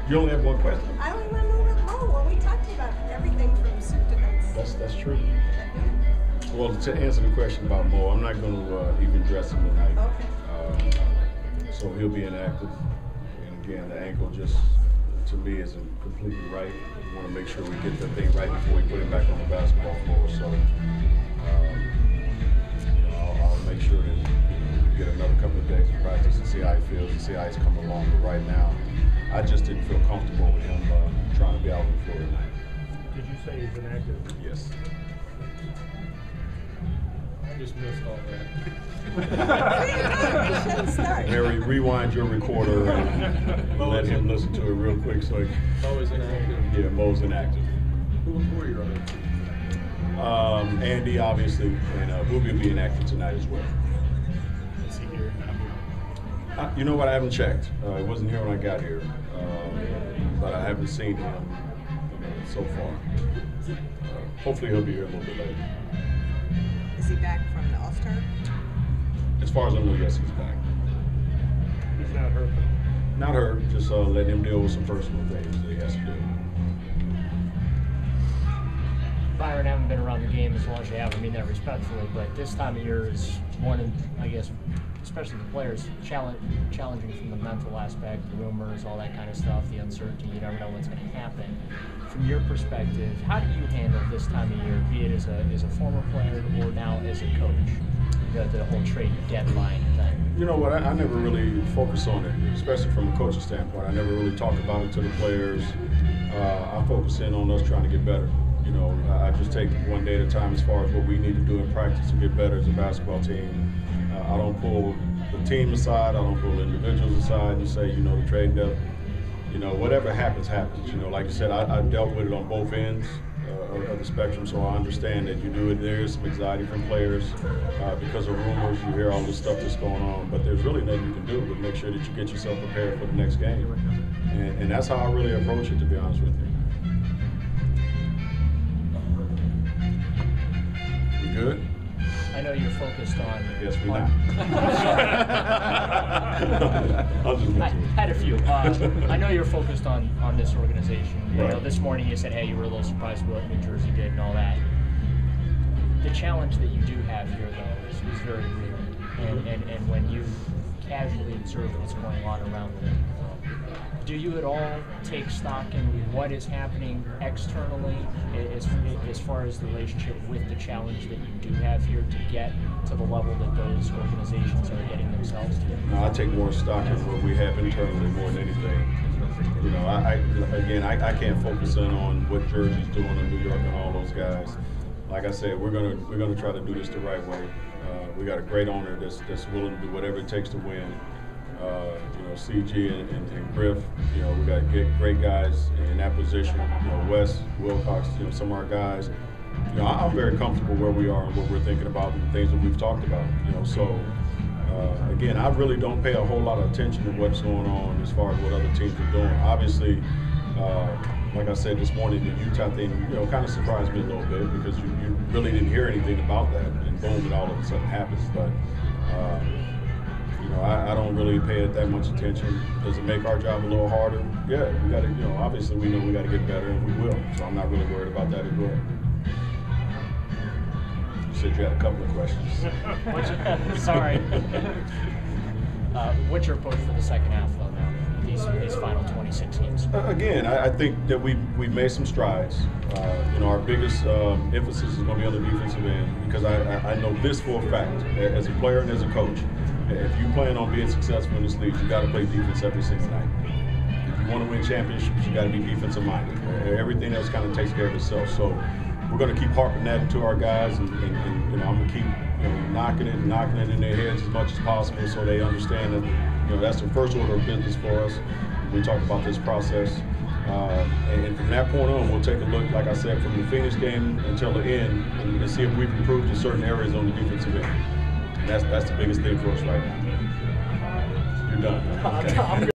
You only have one question? I only want to know about Mo. Well, we talked about everything from soup to nuts. That's true. Well, to answer the question about Mo, I'm not going to even dress him tonight. Okay. So he'll be inactive. And again, the ankle just, to me, isn't completely right. We want to make sure we get the thing right before we put him back on the basketball floor. So I'll make sure that we get another couple of days of practice and see how he feels and see how he's coming along. But right now, I just didn't feel comfortable with him trying to be out on the floor tonight. Did you say he's inactive? Yes. I just missed all Start. Harry, rewind your recorder and let him listen to it real quick. So Mo is inactive. Yeah, Mo's inactive. Who are your other team? Andy, obviously, and Booby will be inactive tonight as well. Is he here? You know what? I haven't checked. It wasn't here when I got here, but I haven't seen him so far. Hopefully, he'll be here a little bit later. Is he back from the All-Star? As far as I know, yes, he's back. He's not hurt. Not hurt, just letting him deal with some personal things that he has to do. Byron, haven't been around the game as long as you have. I mean that respectfully, but this time of year is one of, I guess, especially the players, challenging from the mental aspect, the rumors, all that kind of stuff, the uncertainty. You never know what's going to happen. From your perspective, how do you handle this time of year, be it as a former player or now as a coach? The whole trade deadline thing. You know what? I never really focus on it, especially from a coaching standpoint. I never really talk about it to the players. I focus in on us trying to get better. You know, I just take one day at a time as far as what we need to do in practice to get better as a basketball team. I don't pull the team aside. I don't pull individuals aside and say, you know, the trade deadline. You know, whatever happens, happens. You know, like you said, I dealt with it on both ends of the spectrum, so I understand that you do it. There is some anxiety from players because of rumors. You hear all this stuff that's going on, but there's really nothing you can do but make sure that you get yourself prepared for the next game. And that's how I really approach it, to be honest with you. We good? I know you're focused on. Yes, we're not. I had a few. I know you're focused on this organization. You know, this morning you said, hey, you were a little surprised with what New Jersey did and all that. The challenge that you do have here, though, is very real. And when you casually observe what's going on around the league, do you at all take stock in what is happening externally as far as the relationship with the challenge that you do have here to get to the level that those organizations are getting themselves to? No, I take more stock in what we have internally more than anything. You know, I can't focus in on what Jersey's doing in New York and all those guys. Like I said, we're gonna try to do this the right way. We got a great owner that's willing to do whatever it takes to win. You know, CG and Griff, you know, we got great guys in that position. You know, Wes, Wilcox, you know, some of our guys. You know, I'm very comfortable where we are and what we're thinking about and the things that we've talked about. You know, so again, I really don't pay a whole lot of attention to what's going on as far as what other teams are doing. Obviously, like I said this morning, the Utah thing, you know, kind of surprised me a little bit because you really didn't hear anything about that, and boom, it all of a sudden happens. But you know, I don't really pay it that much attention. Does it make our job a little harder? Yeah, we got to, you know, obviously we know we got to get better, and we will. So I'm not really worried about that as well. You said you had a couple of questions. Sorry. What's your approach for the second half, though, now? These final 26 games? Again, I think that we've made some strides. You know, our biggest emphasis is going to be on the defensive end because I know this for a fact. As a player and as a coach, if you plan on being successful in this league, you got to play defense every single night. If you want to win championships, you got to be defensive minded. Everything else kind of takes care of itself. So we're going to keep harping that to our guys, and you know, I'm going to keep knocking it in their heads as much as possible so they understand that, you know, that's the first order of business for us. We talk about this process, and from that point on, we'll take a look, like I said, from the Phoenix game until the end, and see if we've improved in certain areas on the defensive end. And that's the biggest thing for us right now. You're done. Okay.